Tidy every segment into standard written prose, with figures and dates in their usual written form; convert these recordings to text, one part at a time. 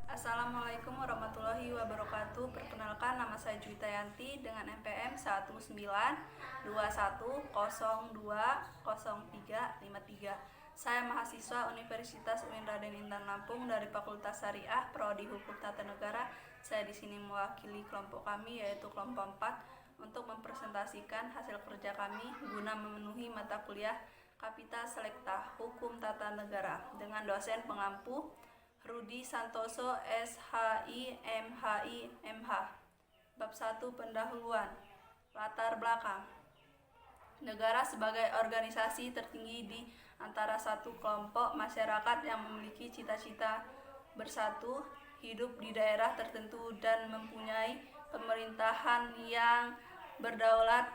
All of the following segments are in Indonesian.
Assalamualaikum warahmatullahi wabarakatuh. Perkenalkan, nama saya Juwita Yanti dengan NPM 1921020353. Saya mahasiswa Universitas UIN Raden Intan Lampung dari Fakultas Syariah Prodi Hukum Tata Negara. Saya di sini mewakili kelompok kami, yaitu kelompok 4, untuk mempresentasikan hasil kerja kami guna memenuhi mata kuliah Kapita Selekta Hukum Tata Negara dengan dosen pengampu Rudi Santoso SHI MHI MH. Bab 1, pendahuluan. Latar belakang. Negara sebagai organisasi tertinggi di antara satu kelompok masyarakat yang memiliki cita-cita bersatu, hidup di daerah tertentu, dan mempunyai pemerintahan yang berdaulat,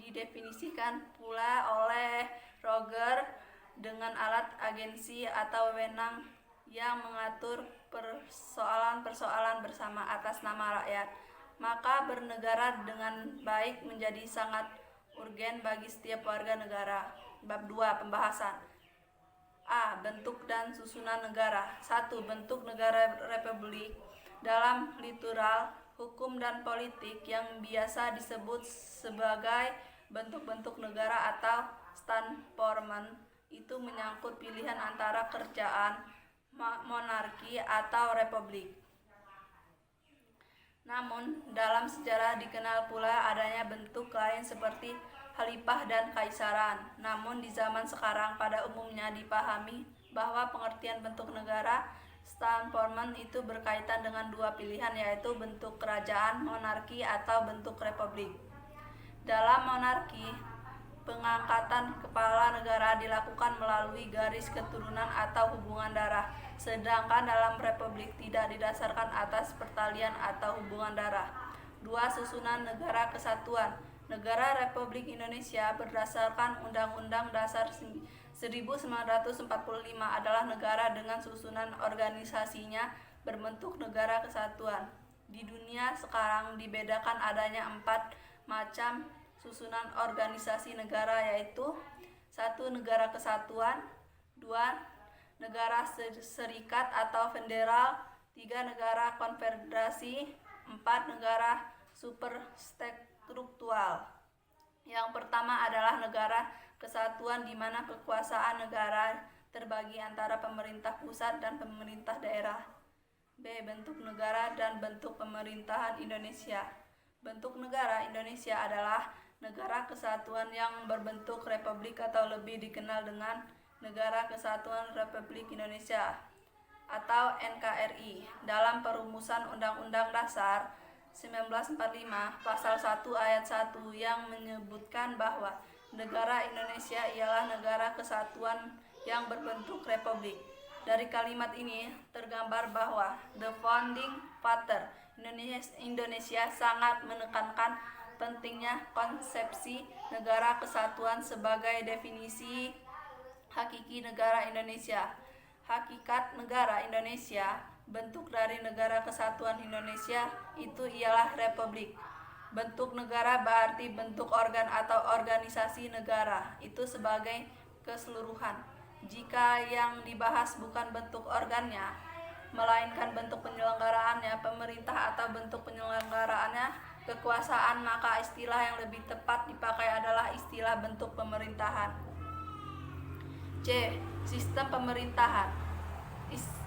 didefinisikan pula oleh Roger dengan alat agensi atau wewenang yang mengatur persoalan-persoalan bersama atas nama rakyat. Maka bernegara dengan baik menjadi sangat urgen bagi setiap warga negara. Bab 2, pembahasan. A. Bentuk dan susunan negara. 1. Bentuk negara republik. Dalam literal, hukum dan politik yang biasa disebut sebagai bentuk-bentuk negara atau standpoormen, itu menyangkut pilihan antara kerajaan, monarki, atau republik. Namun, dalam sejarah dikenal pula adanya bentuk lain seperti khalifah dan kaisaran. Namun, di zaman sekarang pada umumnya dipahami bahwa pengertian bentuk negara standpoormen itu berkaitan dengan dua pilihan, yaitu bentuk kerajaan, monarki, atau bentuk republik. Dalam monarki, pengangkatan kepala negara dilakukan melalui garis keturunan atau hubungan darah, sedangkan dalam republik tidak didasarkan atas pertalian atau hubungan darah. 2. Susunan negara kesatuan. Negara Republik Indonesia berdasarkan Undang-Undang Dasar 1945 adalah negara dengan susunan organisasinya berbentuk negara kesatuan. Di dunia sekarang dibedakan adanya 4 macam susunan organisasi negara, yaitu 1. Negara kesatuan, 2. Negara serikat atau federal, 3. Negara konfederasi, 4. Negara superstruktural. Yang pertama adalah negara kesatuan, di mana kekuasaan negara terbagi antara pemerintah pusat dan pemerintah daerah. B. Bentuk negara dan bentuk pemerintahan Indonesia. Bentuk negara Indonesia adalah negara kesatuan yang berbentuk republik atau lebih dikenal dengan Negara Kesatuan Republik Indonesia atau NKRI. Dalam perumusan Undang-Undang Dasar 1945 Pasal 1 Ayat 1 yang menyebutkan bahwa negara Indonesia ialah negara kesatuan yang berbentuk republik. Dari kalimat ini tergambar bahwa the founding father Indonesia sangat menekankan pentingnya konsepsi negara kesatuan sebagai definisi hakiki negara Indonesia. Hakikat negara Indonesia, bentuk dari negara kesatuan Indonesia, itu ialah republik. Bentuk negara berarti bentuk organ atau organisasi negara itu sebagai keseluruhan. Jika yang dibahas bukan bentuk organnya, melainkan bentuk penyelenggaraannya, pemerintah, atau bentuk penyelenggaraannya, kekuasaan, maka istilah yang lebih tepat dipakai adalah istilah bentuk pemerintahan. C. Sistem pemerintahan.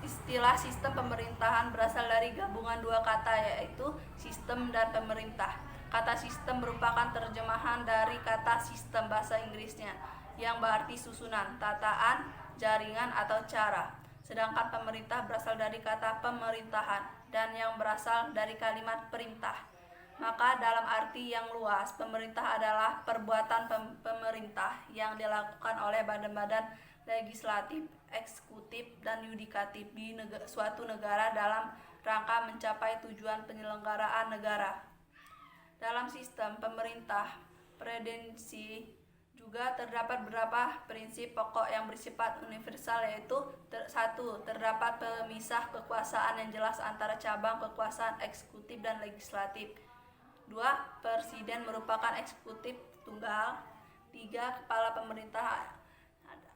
Istilah sistem pemerintahan berasal dari gabungan dua kata, yaitu sistem dan pemerintah. Kata sistem merupakan terjemahan dari kata sistem bahasa Inggrisnya, yang berarti susunan, tataan, jaringan, atau cara. Sedangkan pemerintah berasal dari kata pemerintahan dan yang berasal dari kalimat perintah. Maka dalam arti yang luas, pemerintah adalah perbuatan pemerintah yang dilakukan oleh badan-badan legislatif, eksekutif, dan yudikatif di suatu negara dalam rangka mencapai tujuan penyelenggaraan negara. Dalam sistem pemerintah presidensi juga terdapat beberapa prinsip pokok yang bersifat universal, yaitu 1. Terdapat pemisah kekuasaan yang jelas antara cabang kekuasaan eksekutif dan legislatif. 2. Presiden merupakan eksekutif tunggal. 3. Kepala pemerintah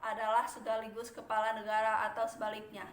adalah sekaligus kepala negara atau sebaliknya.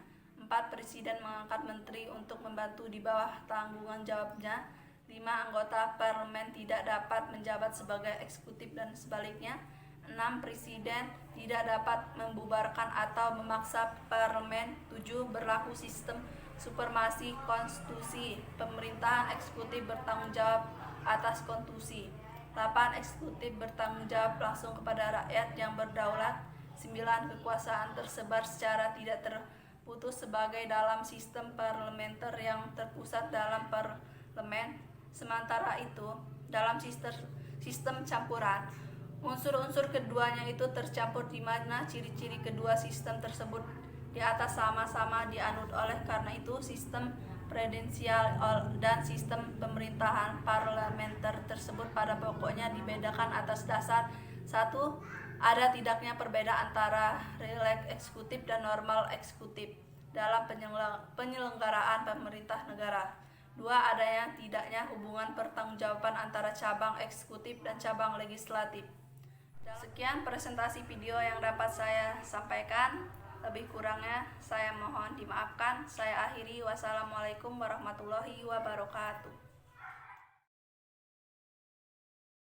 4. Presiden mengangkat menteri untuk membantu di bawah tanggungan jawabnya. 5. Anggota parlemen tidak dapat menjabat sebagai eksekutif dan sebaliknya. 6. Presiden tidak dapat membubarkan atau memaksa parlemen. 7. Berlaku sistem supremasi konstitusi. Pemerintahan eksekutif bertanggung jawab atas konstitusi. 8. Eksekutif bertanggung jawab langsung kepada rakyat yang berdaulat. 9. Kekuasaan tersebar secara tidak terputus sebagai dalam sistem parlementer yang terpusat dalam parlemen. Sementara itu, dalam sistem campuran, unsur-unsur keduanya itu tercampur di mana ciri-ciri kedua sistem tersebut di atas sama-sama dianut. Oleh karena itu, sistem presidensial dan sistem pemerintahan parlementer tersebut pada pokoknya dibedakan atas dasar: 1. Ada tidaknya perbedaan antara rileks eksekutif dan normal eksekutif dalam penyelenggaraan pemerintah negara. 2. Adanya tidaknya hubungan pertanggungjawaban antara cabang eksekutif dan cabang legislatif. Sekian presentasi video yang dapat saya sampaikan. Lebih kurangnya saya mohon dimaafkan. Saya akhiri. Wassalamualaikum warahmatullahi wabarakatuh.